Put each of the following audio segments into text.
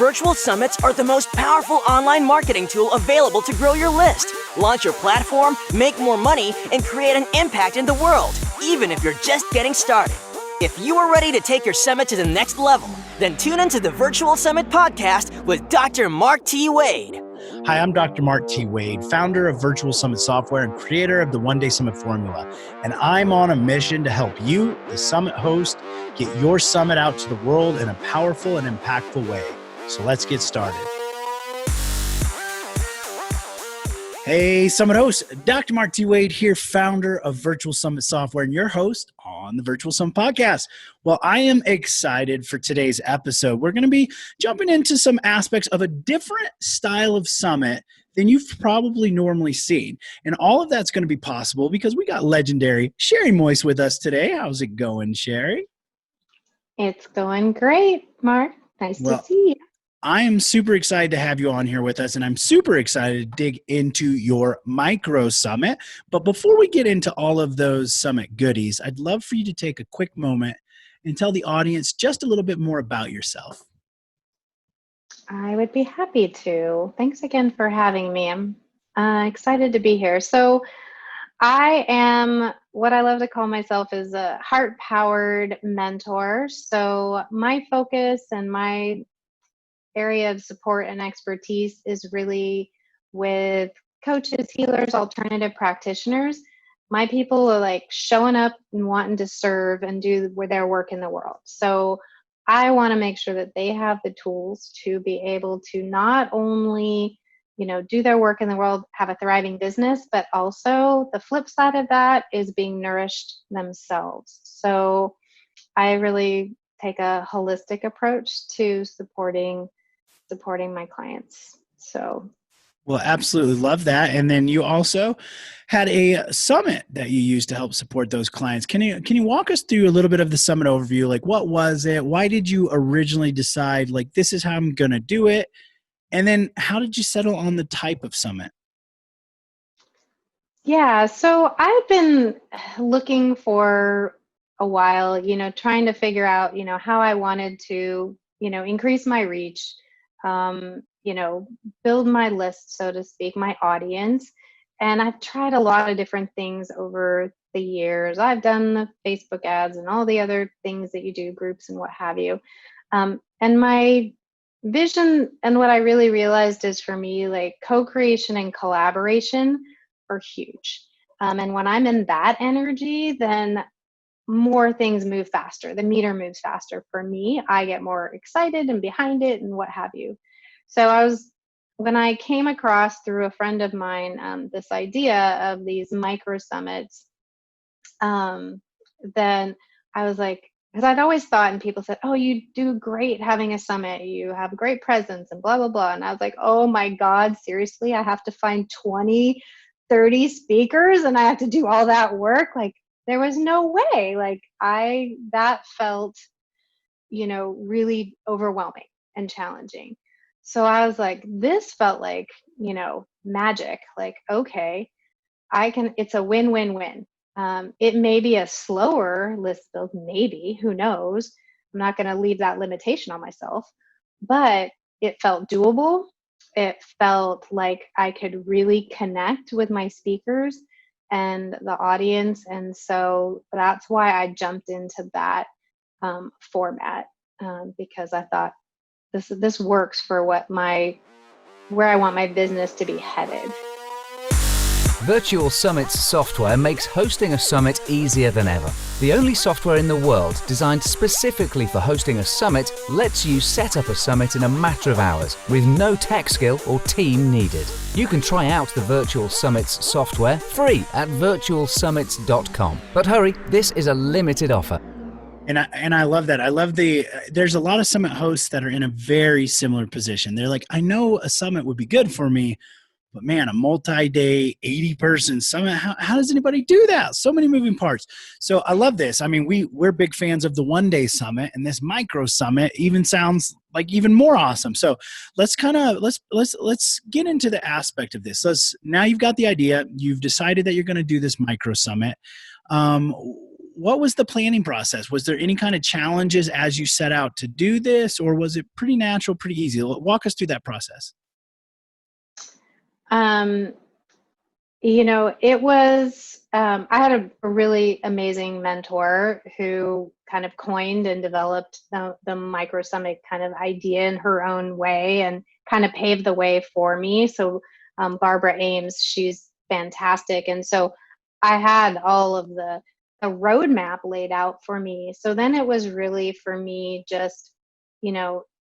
Virtual summits are the most powerful online marketing tool available to grow your list, launch your platform, make more money, and create an impact in the world, even if you're just getting started. If you are ready to take your summit to the next level, then tune into the Virtual Summit Podcast with Dr. Mark T. Wade. Hi, I'm Dr. Mark T. Wade, founder of Virtual Summit Software and creator of the One Day Summit Formula. And I'm on a mission to help you, the summit host, get your summit out to the world in a powerful and impactful way. So let's get started. Hey, Summit host, Dr. Mark T. Wade here, founder of Virtual Summit Software and your host on the Virtual Summit Podcast. Well, I am excited for today's episode. We're going to be jumping into some aspects of a different style of summit than you've probably normally seen. And all of that's going to be possible because we got legendary Sheri Moise with us today. How's it going, Sheri? It's going great, Mark. Nice to see you. I am super excited to have you on here with us, and I'm super excited to dig into your micro summit. But before we get into all of those summit goodies, I'd love for you to take a quick moment and tell the audience just a little bit more about yourself. I would be happy to. Thanks again for having me. I'm excited to be here. So I am what I love to call myself is a heart-powered mentor. So my focus and my area of support and expertise is really with coaches, healers, alternative practitioners. My people are like showing up and wanting to serve and do their work in the world. So I want to make sure that they have the tools to be able to not only, do their work in the world, have a thriving business, but also the flip side of that is being nourished themselves. So I really take a holistic approach to supporting my clients. Well, absolutely love that. And then you also had a summit that you used to help support those clients. Can you walk us through a little bit of the summit overview? Like, what was it? Why did you originally decide, like, this is how I'm going to do it? And then how did you settle on the type of summit? Yeah, so I've been looking for a while, trying to figure out, how I wanted to, increase my reach, build my list, so to speak, my audience. And I've tried a lot of different things over the years. I've done the Facebook ads and all the other things that you do, groups and what have you. And my vision and what I really realized is for me, like co-creation and collaboration are huge. And when I'm in that energy, then more things move faster. The meter moves faster for me. I get more excited and behind it and what have you. So when I came across through a friend of mine, this idea of these micro summits, then I was like, because I'd always thought, and people said, oh, you do great having a summit. You have a great presence and blah, blah, blah. And I was like, oh my God, seriously, I have to find 20, 30 speakers and I have to do all that work. Like, there was no way. Like, that felt, really overwhelming and challenging. So I was like, this felt like, magic. Like, okay, it's a win-win-win. It may be a slower list build, maybe, who knows? I'm not going to leave that limitation on myself, but it felt doable. It felt like I could really connect with my speakers and the audience. And so that's why I jumped into that format, because I thought this works for where I want my business to be headed. Virtual Summit's software makes hosting a summit easier than ever. The only software in the world designed specifically for hosting a summit lets you set up a summit in a matter of hours with no tech skill or team needed. You can try out the Virtual Summit's software free at virtualsummits.com. But hurry, this is a limited offer. And I love that. I love there's a lot of summit hosts that are in a very similar position. They're like, I know a summit would be good for me, but man, a multi-day 80-person summit, how does anybody do that? So many moving parts. So I love this. I mean, we're big fans of the one-day summit, and this micro summit even sounds like even more awesome. So let's get into the aspect of this. Now you've got the idea. You've decided that you're going to do this micro summit. what was the planning process? Was there any kind of challenges as you set out to do this, or was it pretty natural, pretty easy? Walk us through that process. Um, it was, I had a really amazing mentor who kind of coined and developed the Micro Summit kind of idea in her own way and kind of paved the way for me. So Barbara Ames, she's fantastic. And so I had all of the roadmap laid out for me. So then it was really for me just,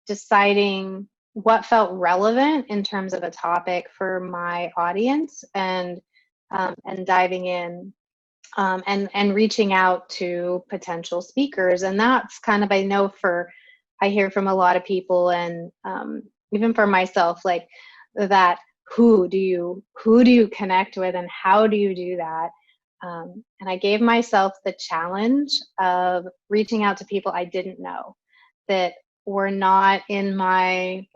deciding what felt relevant in terms of a topic for my audience, and diving in, and reaching out to potential speakers. And that's kind of, I hear from a lot of people, and even for myself, like that, who do you connect with, and how do you do that? And I gave myself the challenge of reaching out to people I didn't know, that were not in my,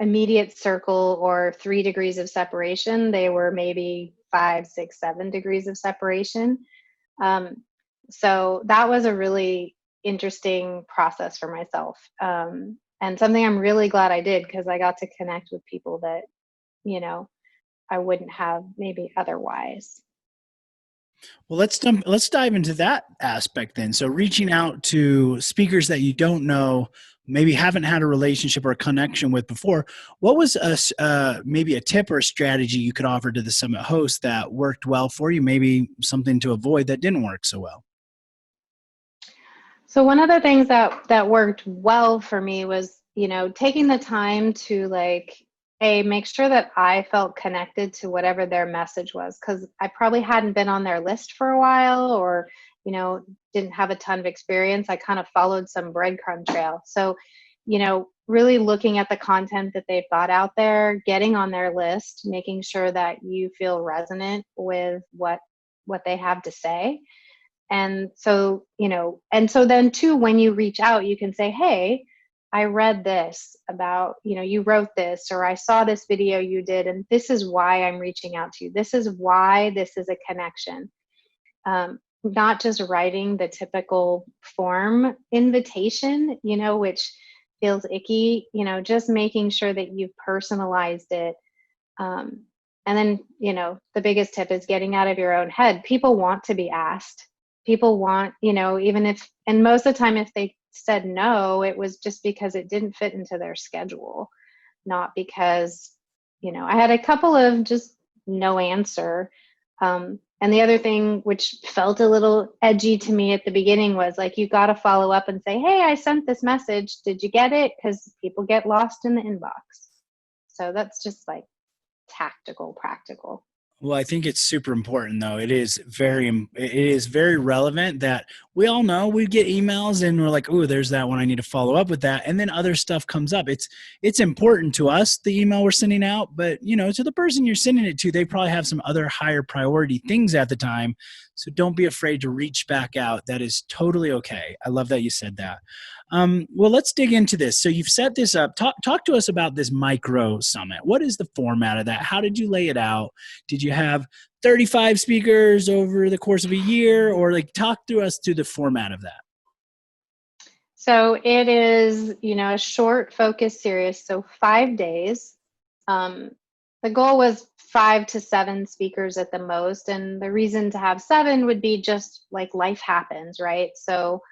immediate circle or 3 degrees of separation. They were maybe 5, 6, 7 degrees of separation. So that was a really interesting process for myself. And something I'm really glad I did, because I got to connect with people that, I wouldn't have maybe otherwise. Well, let's dive into that aspect then. So reaching out to speakers that you don't know, maybe haven't had a relationship or a connection with before, what was maybe a tip or a strategy you could offer to the summit host that worked well for you? Maybe something to avoid that didn't work so well. So one of the things that worked well for me was, taking the time to make sure that I felt connected to whatever their message was, because I probably hadn't been on their list for a while, or, didn't have a ton of experience. I kind of followed some breadcrumb trail. So, really looking at the content that they've got out there, getting on their list, making sure that you feel resonant with what they have to say. And so, then too, when you reach out, you can say, hey, I read this about, you wrote this, or I saw this video you did, and this is why I'm reaching out to you. This is why this is a connection. Not just writing the typical form invitation, which feels icky, just making sure that you've personalized it. And then, the biggest tip is getting out of your own head. People want to be asked. People want, even if, and most of the time, if they said no, it was just because it didn't fit into their schedule, not because, I had a couple of just no answer. And the other thing, which felt a little edgy to me at the beginning, was like, you got to follow up and say, hey, I sent this message. Did you get it? Because people get lost in the inbox. So that's just like tactical, practical. Well, I think it's super important, though. It is very relevant that we all know we get emails and we're like, oh, there's that one. I need to follow up with that. And then other stuff comes up. It's important to us, the email we're sending out, but to the person you're sending it to, they probably have some other higher priority things at the time. So don't be afraid to reach back out. That is totally okay. I love that you said that. Well, let's dig into this. So you've set this up. Talk to us about this micro summit. What is the format of that? How did you lay it out? Did you have 35 speakers over the course of a year, or talk through us through the format of that? So it is, a short focus series. So 5 days. The goal was 5 to 7 speakers at the most. And the reason to have 7 would be just like life happens, right? So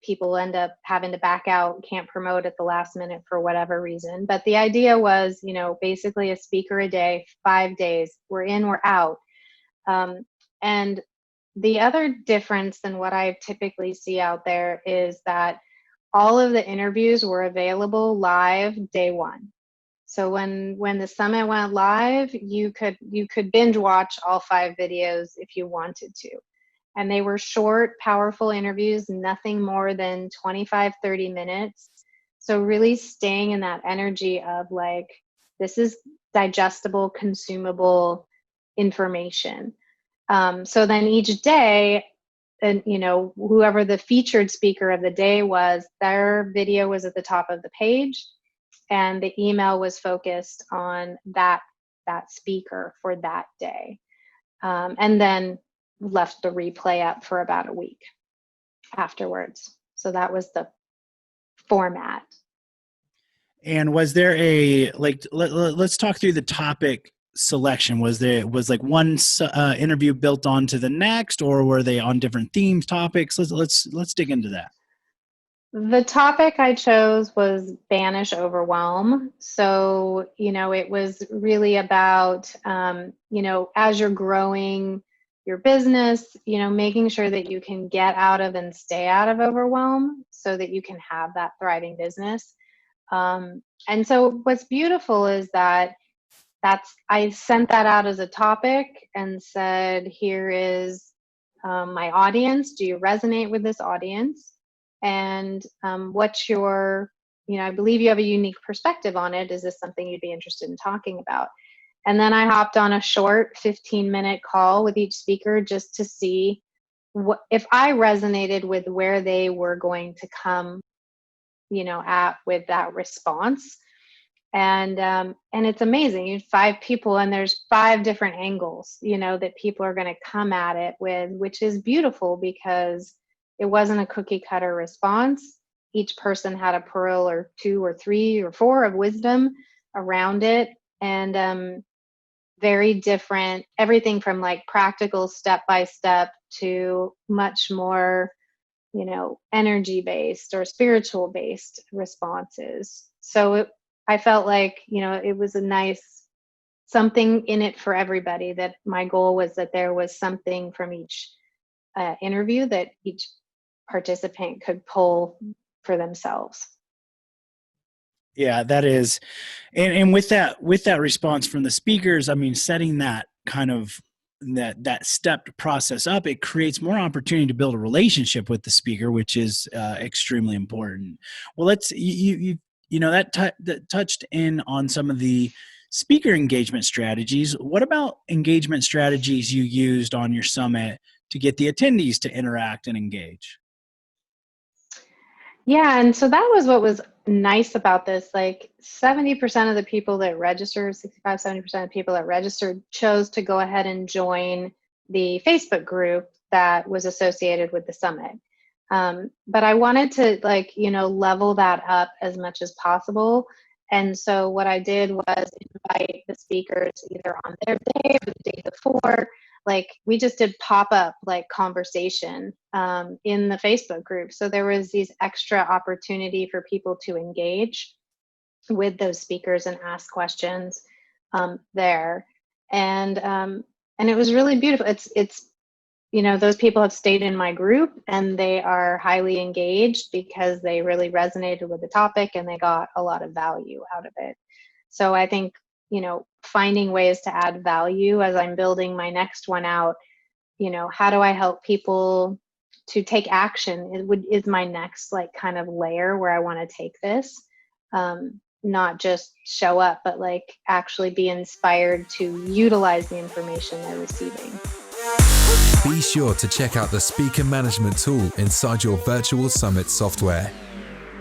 people end up having to back out, can't promote at the last minute for whatever reason. But the idea was, basically a speaker a day, 5 days, we're in, we're out. And the other difference than what I typically see out there is that all of the interviews were available live day one. So when the summit went live, you could binge watch all 5 videos if you wanted to. And they were short, powerful interviews, nothing more than 25, 30 minutes. So really staying in that energy of like, this is digestible, consumable information. So then each day, and whoever the featured speaker of the day was, their video was at the top of the page, and the email was focused on that speaker for that day. And then left the replay up for about a week afterwards. So that was the format. And was there let's talk through the topic selection. Was like one interview built onto the next, or were they on different themes, topics? Let's dig into that. The topic I chose was banish overwhelm. So, it was really about, as you're growing your business, making sure that you can get out of and stay out of overwhelm so that you can have that thriving business. And so what's beautiful is that I sent that out as a topic and said, here is my audience. Do you resonate with this audience? And what's your, I believe you have a unique perspective on it. Is this something you'd be interested in talking about? And then I hopped on a short 15-minute call with each speaker just to see what if I resonated with where they were going to come, at with that response. And it's amazing. You have 5 people and there's 5 different angles, that people are going to come at it with, which is beautiful because it wasn't a cookie cutter response. Each person had a pearl or 2 or 3 or 4 of wisdom around it. And very different, everything from like practical step-by-step to much more, energy based or spiritual based responses. So I felt like, it was a nice something in it for everybody. That my goal was that there was something from each interview that each participant could pull for themselves. Yeah, that is, and with that response from the speakers, I mean, setting that kind of that stepped process up, it creates more opportunity to build a relationship with the speaker, which is extremely important. Well, let's that touched in on some of the speaker engagement strategies. What about engagement strategies you used on your summit to get the attendees to interact and engage? Yeah, and so that was what was nice about this. Like 70% of the people that registered, 65-70% of people that registered chose to go ahead and join the Facebook group that was associated with the summit. But I wanted to level that up as much as possible. And so what I did was invite the speakers either on their day or the day before. Like we just did pop-up conversation in the Facebook group. So there was these extra opportunity for people to engage with those speakers and ask questions there. And it was really beautiful. It's those people have stayed in my group and they are highly engaged because they really resonated with the topic and they got a lot of value out of it. So I think, finding ways to add value as I'm building my next one out, how do I help people to take action is my next kind of layer where I want to take this. Not just show up, but actually be inspired to utilize the information they're receiving. Be sure to check out the speaker management tool inside your virtual summit software,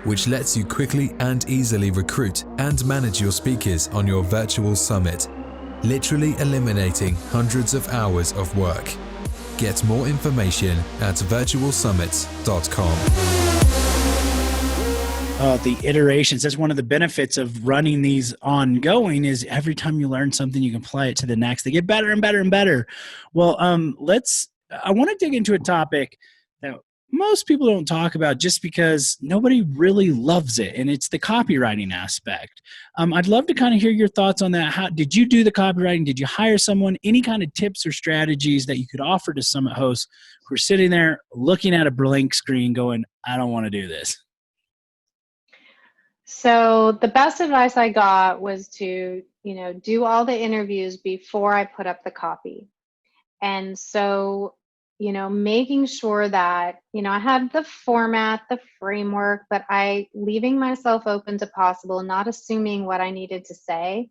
which lets you quickly and easily recruit and manage your speakers on your virtual summit, literally eliminating hundreds of hours of work. Get more information at virtualsummits.com. The iterations, that's one of the benefits of running these ongoing, is every time you learn something, you can apply it to the next. They get better and better and better. Well, I want to dig into a topic that most people don't talk about just because nobody really loves it, and it's the copywriting aspect. I'd love to kind of hear your thoughts on that. How did you do the copywriting? Did you hire someone? Any kind of tips or strategies that you could offer to summit hosts who are sitting there looking at a blank screen going, I don't want to do this? So the best advice I got was to, do all the interviews before I put up the copy. And so, making sure that, I had the format, the framework, but leaving myself open to possible, not assuming what I needed to say,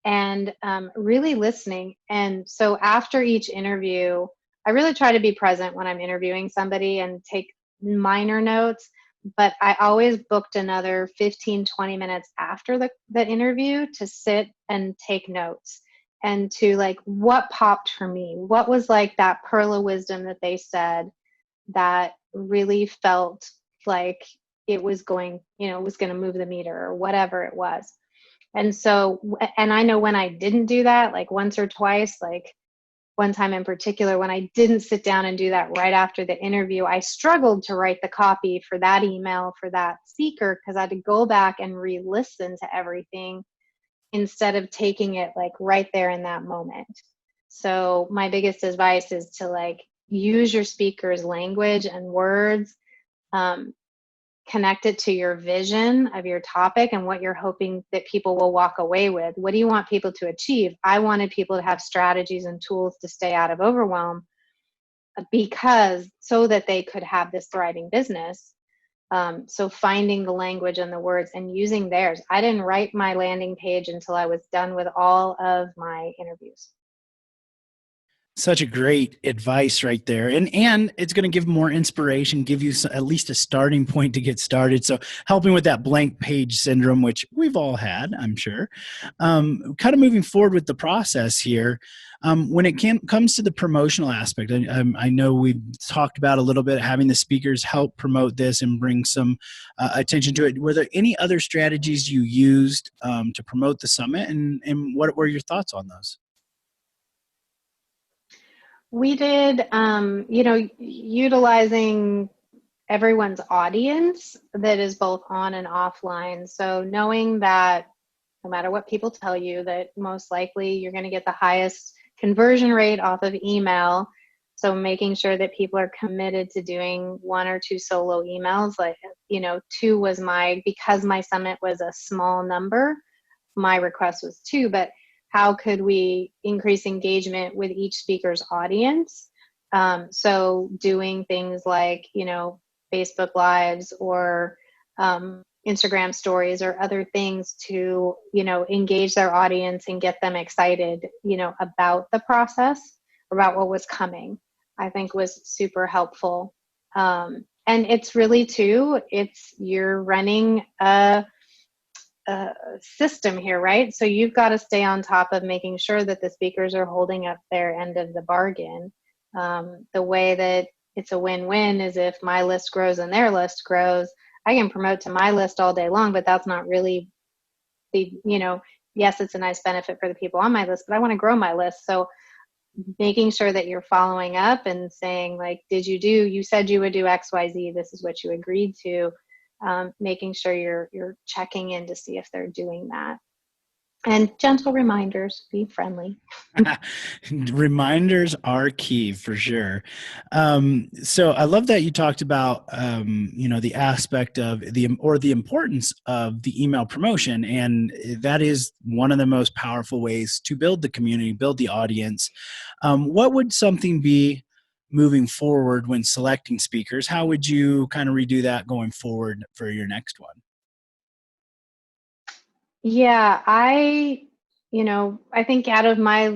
and really listening. And so after each interview, I really try to be present when I'm interviewing somebody and take minor notes. But I always booked another 15-20 minutes after the interview to sit and take notes and to like what popped for me, what was like that pearl of wisdom that they said that really felt like it was going, it was going to move the meter or whatever it was. And so, and I know when I didn't do that, like once or twice, like one time in particular, when I didn't sit down and do that right after the interview, I struggled to write the copy for that email for that speaker because I had to go back and re-listen to everything instead of taking it like right there in that moment. So my biggest advice is to like use your speaker's language and words, connect it to your vision of your topic and what you're hoping that people will walk away with. What do you want people to achieve? I wanted people to have strategies and tools to stay out of overwhelm because so that they could have this thriving business. So finding the language and the words and using theirs. I didn't write my landing page until I was done with all of my interviews. Such a great advice right there. And it's going to give more inspiration, give you at least a starting point to get started. So helping with that blank page syndrome, which we've all had, I'm sure. Kind of moving forward with the process here. When it comes to the promotional aspect, I know we've talked about a little bit having the speakers help promote this and bring some attention to it. Were there any other strategies you used to promote the summit, and what were your thoughts on those? We did, utilizing everyone's audience that is both on and offline. So knowing that no matter what people tell you, that most likely you're going to get the highest conversion rate off of email. So making sure that people are committed to doing 1 or 2 solo emails, like, 2 was because my summit was a small number, my request was 2, but how could we increase engagement with each speaker's audience? So doing things like, Facebook Lives or Instagram stories or other things to, engage their audience and get them excited, about the process, about what was coming, I think was super helpful. And it's really you're running a system here, right? So you've got to stay on top of making sure that the speakers are holding up their end of the bargain. The way that it's a win-win is if my list grows and their list grows, I can promote to my list all day long, but that's not really yes, it's a nice benefit for the people on my list, but I want to grow my list. So making sure that you're following up and saying like, you said you would do XYZ, this is what you agreed to. Making sure you're checking in to see if they're doing that. And gentle reminders, be friendly. Reminders are key for sure. So I love that you talked about, the aspect of the importance of the email promotion. And that is one of the most powerful ways to build the community, build the audience. What would something be moving forward when selecting speakers? How would you kind of redo that going forward for your next one? Yeah, I think out of my,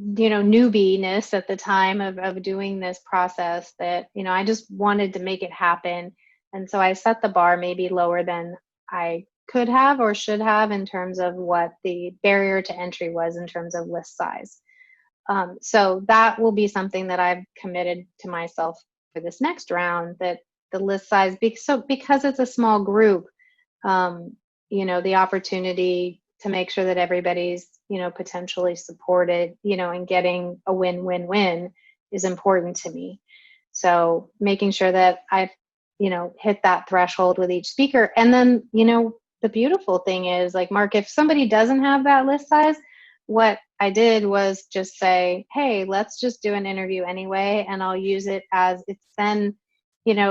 newbie-ness at the time of doing this process that, I just wanted to make it happen. And so I set the bar maybe lower than I could have or should have in terms of what the barrier to entry was in terms of list size. So that will be something that I've committed to myself for this next round, that the list size, because it's a small group, the opportunity to make sure that everybody's, potentially supported, and getting a win-win-win is important to me. So making sure that I've, hit that threshold with each speaker. And then, the beautiful thing is like, Mark, if somebody doesn't have that list size, what I did was just say, hey, let's just do an interview anyway. And I'll use it as it's then,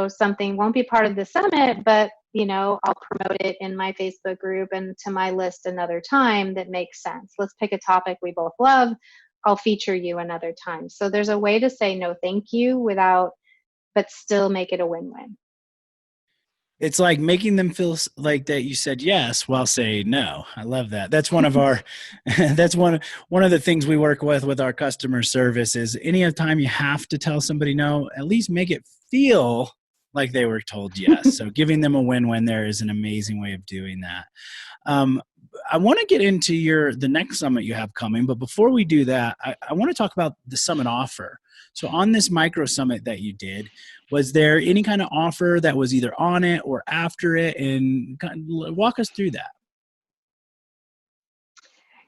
something won't be part of the summit, but, I'll promote it in my Facebook group and to my list another time that makes sense. Let's pick a topic we both love. I'll feature you another time. So there's a way to say no, thank you but still make it a win-win. It's like making them feel like that you said yes while saying no. I love that. That's one of our, that's one of the things we work with our customer service is any time you have to tell somebody no, at least make it feel like they were told yes. So giving them a win-win there is an amazing way of doing that. I want to get into the next summit you have coming, but before we do that, I want to talk about the summit offer. So on this micro summit that you did, was there any kind of offer that was either on it or after it? And walk us through that.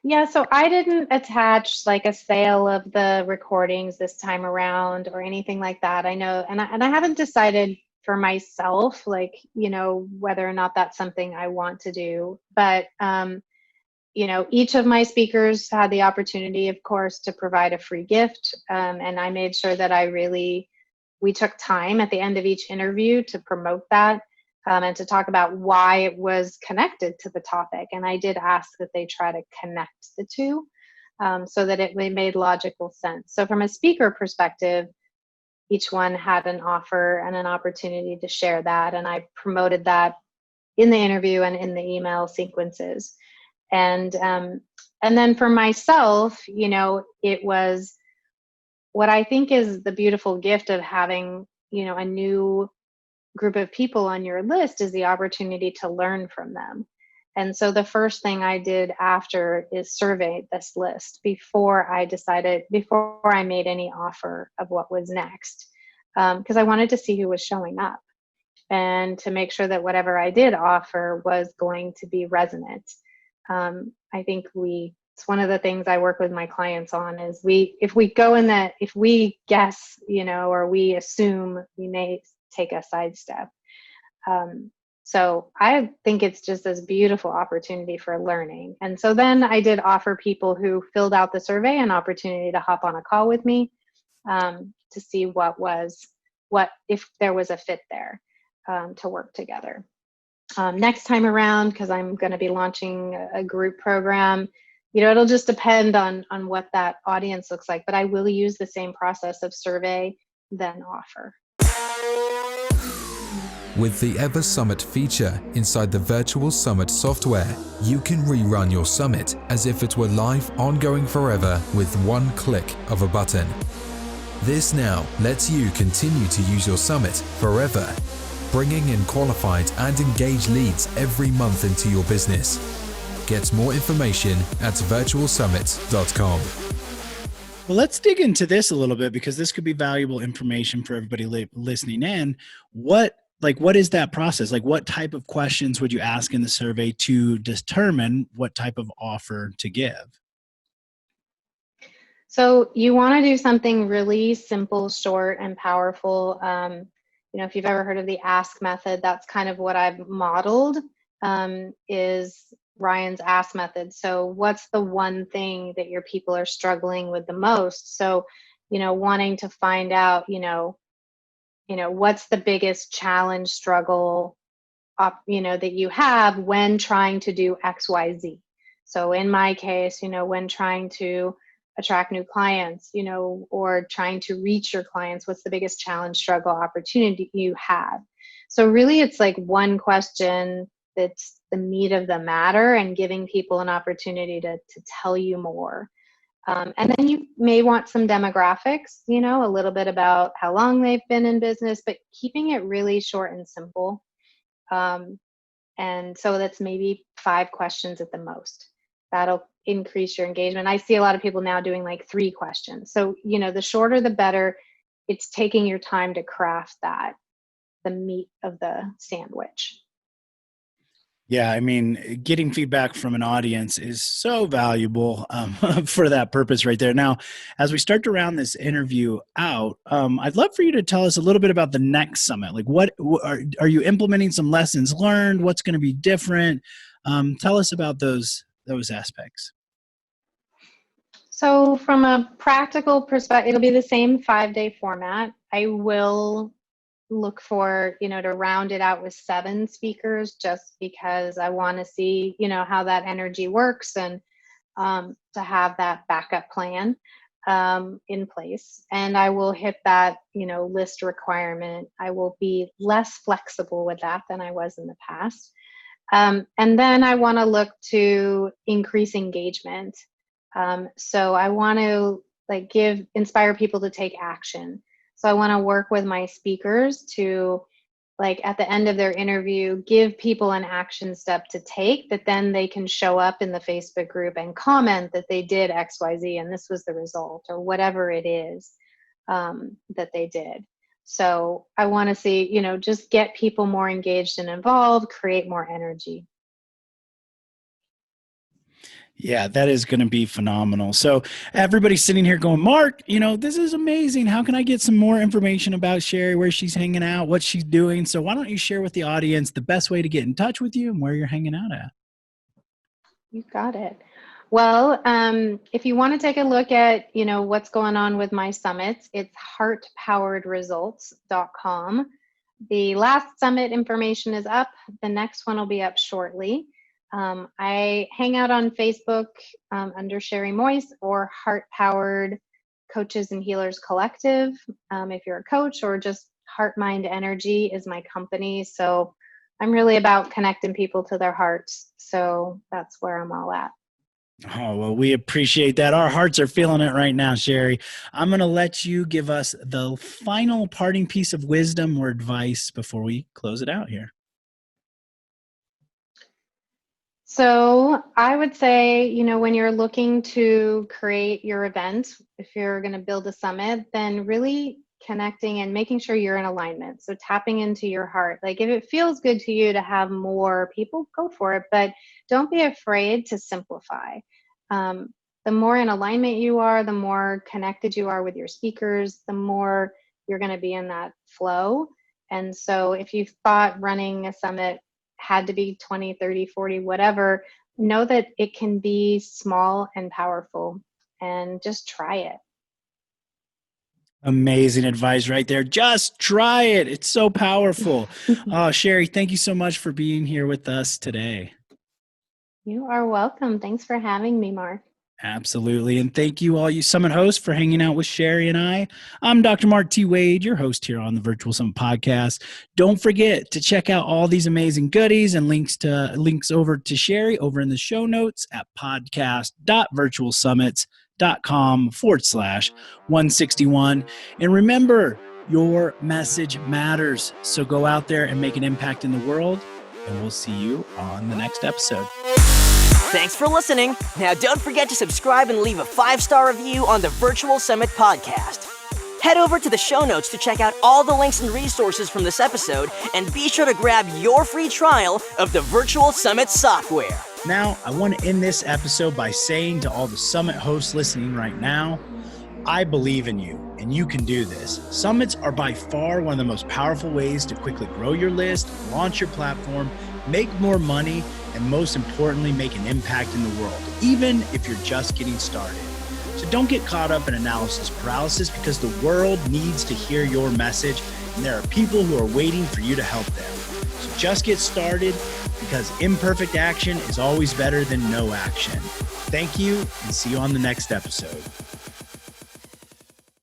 Yeah, so I didn't attach like a sale of the recordings this time around or anything like that. I know, and I haven't decided for myself, like, whether or not that's something I want to do. But each of my speakers had the opportunity, of course, to provide a free gift, and I made sure that we took time at the end of each interview to promote that. And to talk about why it was connected to the topic. And I did ask that they try to connect the two, so that it made logical sense. So from a speaker perspective, each one had an offer and an opportunity to share that. And I promoted that in the interview and in the email sequences. And then for myself, it was what I think is the beautiful gift of having, a new group of people on your list is the opportunity to learn from them. And so the first thing I did after is survey this list before I made any offer of what was next, because I wanted to see who was showing up and to make sure that whatever I did offer was going to be resonant. I think it's one of the things I work with my clients on is if we guess, or we assume, we may take a sidestep. So I think it's just this beautiful opportunity for learning. And so then I did offer people who filled out the survey an opportunity to hop on a call with me, to see if there was a fit there, to work together. Next time around, because I'm going to be launching a group program, it'll just depend on what that audience looks like, but I will use the same process of survey, then offer. With the Ever Summit feature inside the Virtual Summit software, you can rerun your summit as if it were live, ongoing forever with one click of a button. This now lets you continue to use your summit forever, bringing in qualified and engaged leads every month into your business. Get more information at virtualsummit.com. Well, let's dig into this a little bit, because this could be valuable information for everybody listening in. What is that process? Like, what type of questions would you ask in the survey to determine what type of offer to give? So you want to do something really simple, short, and powerful. If you've ever heard of the ask method, that's kind of what I've modeled, is Ryan's ask method. So what's the one thing that your people are struggling with the most? So, wanting to find out, what's the biggest challenge, struggle, that you have when trying to do X, Y, Z. So in my case, when trying to attract new clients, or trying to reach your clients, what's the biggest challenge, struggle, opportunity you have? So really it's like one question that's the meat of the matter, and giving people an opportunity to tell you more. And then you may want some demographics, a little bit about how long they've been in business, but keeping it really short and simple. And so that's maybe 5 questions at the most. That'll increase your engagement. I see a lot of people now doing like 3 questions. So, the shorter, the better. It's taking your time to craft the meat of the sandwich. Yeah, I mean, getting feedback from an audience is so valuable for that purpose right there. Now, as we start to round this interview out, I'd love for you to tell us a little bit about the next summit. Like, what are you implementing some lessons learned? What's going to be different? Tell us about those aspects. So from a practical perspective, it'll be the same 5-day format. I will look for, to round it out with 7 speakers, just because I want to see, how that energy works, and to have that backup plan in place. And I will hit that, list requirement. I will be less flexible with that than I was in the past. And then I want to look to increase engagement. So I want to inspire people to take action. So I want to work with my speakers to like at the end of their interview, give people an action step to take that then they can show up in the Facebook group and comment that they did XYZ and this was the result, or whatever it is that they did. So I want to see, just get people more engaged and involved, create more energy. Yeah, that is going to be phenomenal. So everybody's sitting here going, Mark, this is amazing. How can I get some more information about Sheri, where she's hanging out, what she's doing? So why don't you share with the audience the best way to get in touch with you and where you're hanging out at? You got it. Well, if you want to take a look at, what's going on with my summits, it's heartpoweredresults.com. The last summit information is up. The next one will be up shortly. I hang out on Facebook under Sheri Moise or Heart Powered Coaches and Healers Collective. If you're a coach, or just Heart Mind Energy is my company. So I'm really about connecting people to their hearts. So that's where I'm all at. Oh, well, we appreciate that. Our hearts are feeling it right now, Sheri. I'm going to let you give us the final parting piece of wisdom or advice before we close it out here. So I would say, when you're looking to create your event, if you're going to build a summit, then really connecting and making sure you're in alignment. So tapping into your heart. Like if it feels good to you to have more people, go for it, but don't be afraid to simplify. The more in alignment you are, the more connected you are with your speakers, the more you're going to be in that flow. And so if you thought running a summit had to be 20, 30, 40, whatever, know that it can be small and powerful, and just try it. Amazing advice right there. Just try it. It's so powerful. Sheri, thank you so much for being here with us today. You are welcome. Thanks for having me, Mark. Absolutely. And thank you, all you Summit hosts, for hanging out with Sheri and I. I'm Dr. Mark T. Wade, your host here on the Virtual Summit Podcast. Don't forget to check out all these amazing goodies and links over to Sheri over in the show notes at podcast.virtualsummits.com/161. And remember, your message matters. So go out there and make an impact in the world. And we'll see you on the next episode. Thanks for listening. Now don't forget to subscribe and leave a 5-star review on the Virtual Summit Podcast. Head over to the show notes to check out all the links and resources from this episode, and be sure to grab your free trial of the Virtual Summit software. Now, I want to end this episode by saying to all the Summit hosts listening right now, I believe in you, and you can do this. Summits are by far one of the most powerful ways to quickly grow your list, launch your platform, make more money, and most importantly, make an impact in the world, even if you're just getting started. So don't get caught up in analysis paralysis, because the world needs to hear your message, and there are people who are waiting for you to help them. So just get started, because imperfect action is always better than no action. Thank you, and see you on the next episode.